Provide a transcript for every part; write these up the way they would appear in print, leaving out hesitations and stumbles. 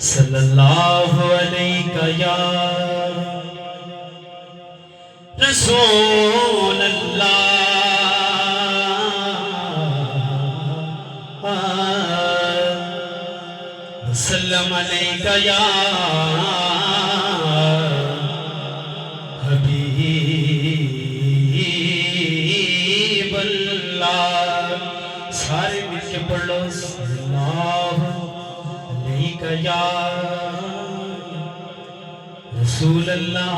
صلی اللہ علیہ یا رسول اللہ وسلم علیہ یا حبیب اللہ. سارے مل کے پڑھ لو صلی اللہ علیہ یا رسول اللہ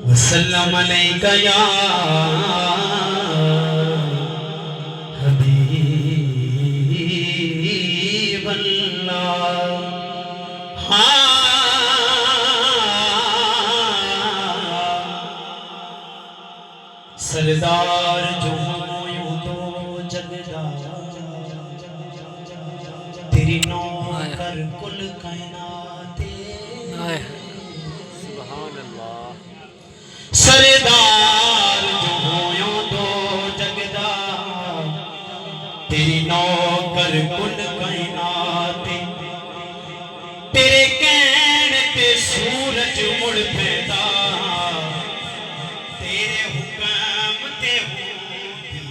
وسلم علیہ یا حبیب اللہ. سردار جو یوں تو جگدار تیری نوکر کل کائنات. سبحان اللہ. سردار جو یوں تو جگدار تیری نوکر کل کائنات. تیرے کہن تے سورج مڑ پیدا تیرے حکم تے ہوندی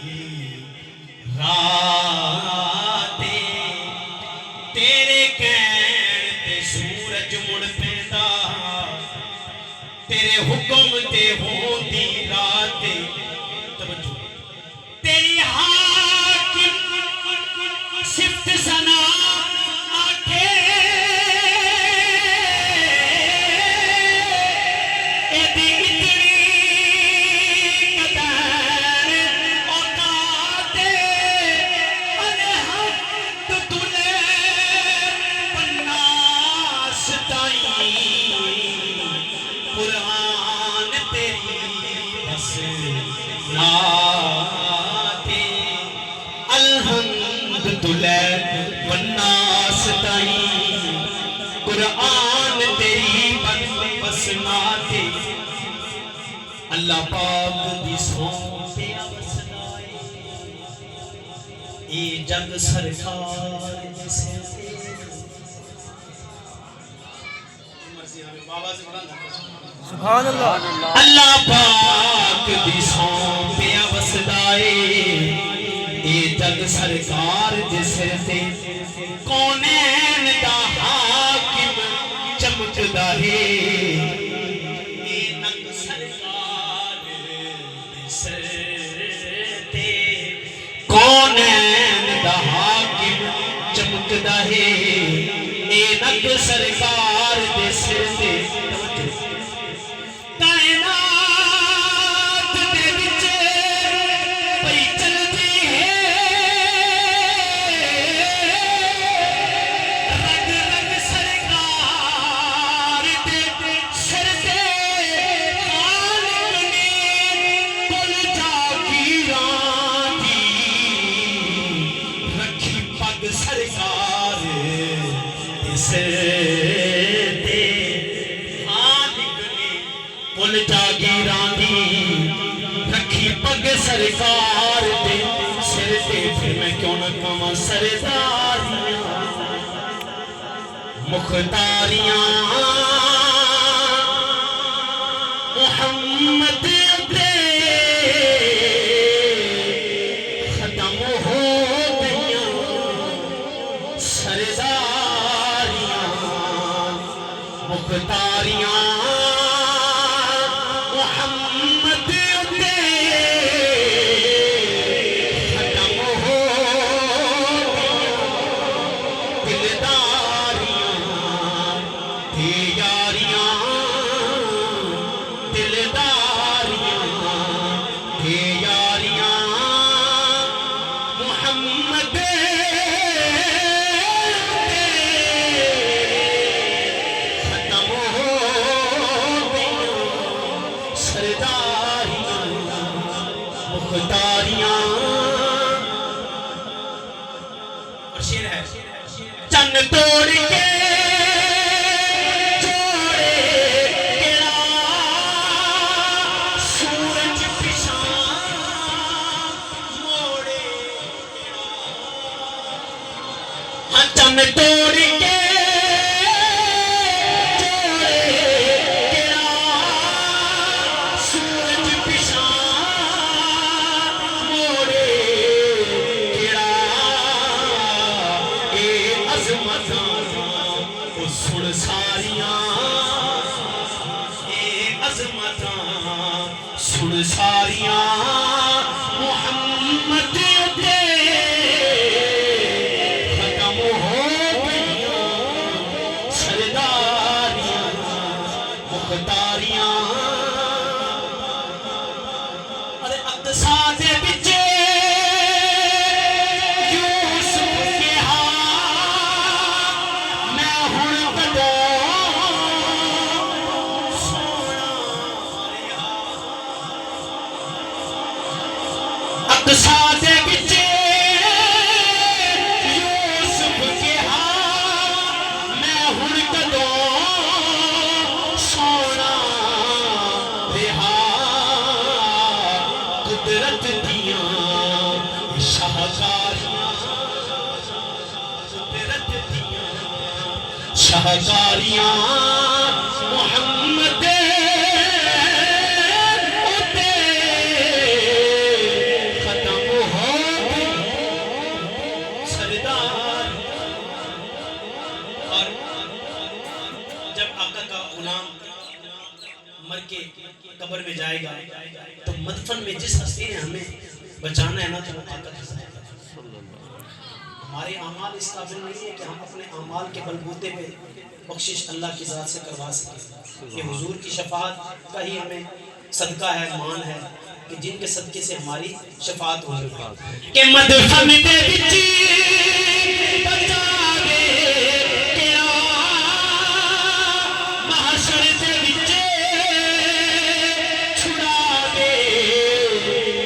رات. تیرے کہن تے سورج مڑ پیدا تیرے حکم تے ہوندی رات. توجہ تیری حاکم صفت ثنا آکھے ایدی اتنی قدر اوقات انحد تلے پناس تائیں قرآن تیری بس ناتے. الحمد تلے پناس تائیں قرآن تیری بس ناتے. اللہ پاک دی سون پیا وسنائے ای جگ سرکار جسے سبحان اللہ. اللہ پاک دی سون پیا وسدائے اے جگ سرکار جس تے کونین دا حاکم چمکدا ہے. اے نگ سرکار جس تے کونین دا حاکم چمکدا ہے. اے نگ سرکار جس تے کائنات دے وچ پئی چلدی ہے رگ رگ سرکار دے سر تے خالق نے کل جاگیراں دی رکھی پگ سرکار دے سر تے. خالق نے کل جاگیراں دی رکھی پگ سرکار دے سر تے. پھر میں کیوں نہ کہاں سرداریاں مختاریاں محمد دے ختم ہو گئیاں سرداریاں مختاریاں محمد دے ختم ہو دلداریاں تے یاریاں دلداریاں تے یاریاں محمد دے ختم ہو سن ساریاں اے عظمتاں سن ساریاں محمد تے ختم ہو گئیاں سرداریاں مختاریاں ارے اقصا دے وچ یوسف کہا میں ہن کدوں سونا رہا اقصا دے وچ یوسف کہا میں ہن کدوں سونا رہا قدرت دیاں شاہکاریاں قدرت دیاں شاہکاریاں محمد اتے ختم ہو گئی سردار اور جب آقا کا غلام مر کے قبر میں جائے گا تو مدفن میں جس ہستی نے ہمیں بچانا ہے نا تو وہ آقا کی ذات ہے۔ ہمارے اعمال اس قابل نہیں ہے کہ ہم اپنے اعمال کے بلبوتے پہ بخشش اللہ کی ذات سے کروا سکیں۔ یہ حضور کی شفاعت کا ہی ہمیں صدقہ ہے، مان ہے کہ جن کے صدقے سے ہماری شفاعت ہو رہی کہ مدفن دے وچ بچاوے کیا محشر دے وچ چھڑاوے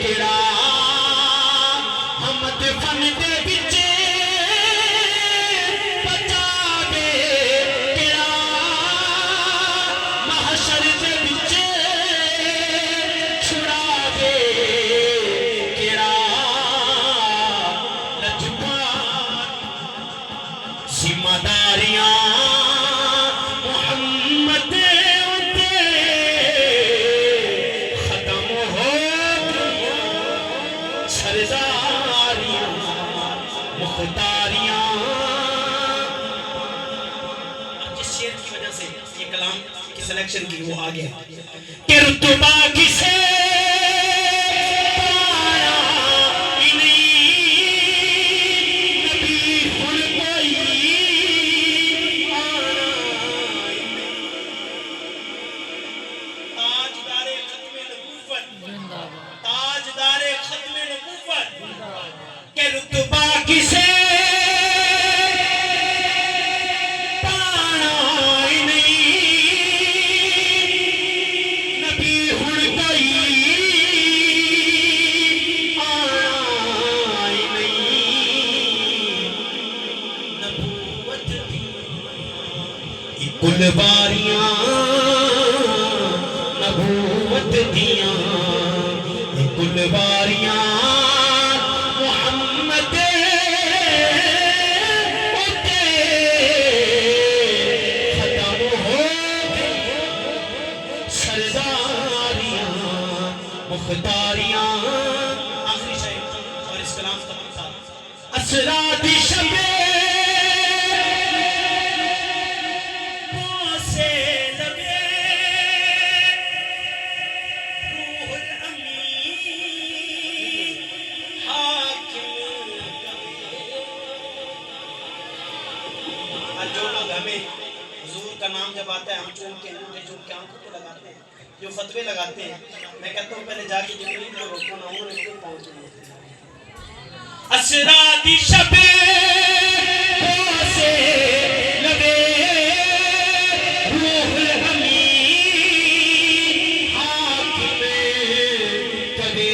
کیڑا ہم مدفن دے وچ بچاوے کیڑا محشر دے وچ چھڑاوے کیڑا لجپال ذمہ داریاں محمد اتے ختم ہو گئیاں سرداریاں مختاریاں جس شعر کی وجہ سے یہ کلام کی سلیکشن کی وہ آگے کہ رتبہ کسے پایا ہی نہیں نبی ہن کوئی آنا ہی نہیں تاجدار ختم نبوت تاجدار ختم نبوت کہ رتبہ کسے پانا ہی نہیں نبی ہن کوئی آنا ہی نہیں نبوت دیاں کلواریاں نبوت دیاں کلواریاں محمد اتے ختم ہو گئی سرداریاں مختاریاں آخری شعر اور اس کلام کا مقصد اسرا دی شبے سے لگے روح الامین حاکم آج جو لوگ ہمیں حضور کا نام جب آتا ہے ہم چوم کے انگوٹھے چوم کے آنکھوں پہ لگاتے ہیں جو فتوے لگاتے ہیں میں کہتا ہوں پہلے جا کے جبریل کو روکو نہ انہوں نے کیوں پہنچے اسرا دی شبے سے لگے روح الامین حاکم کبھی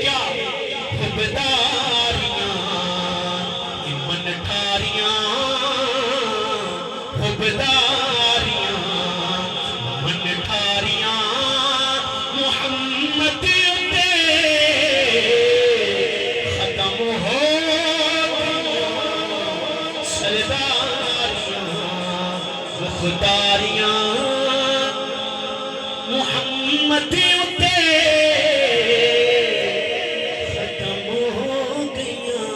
کیا خبرداریاں من ٹھاریاں خبرداریاں من ٹھاریاں محمد اتے ختم ہو سرداریاں مختاریاں محمد اتے ختم ہو گئیاں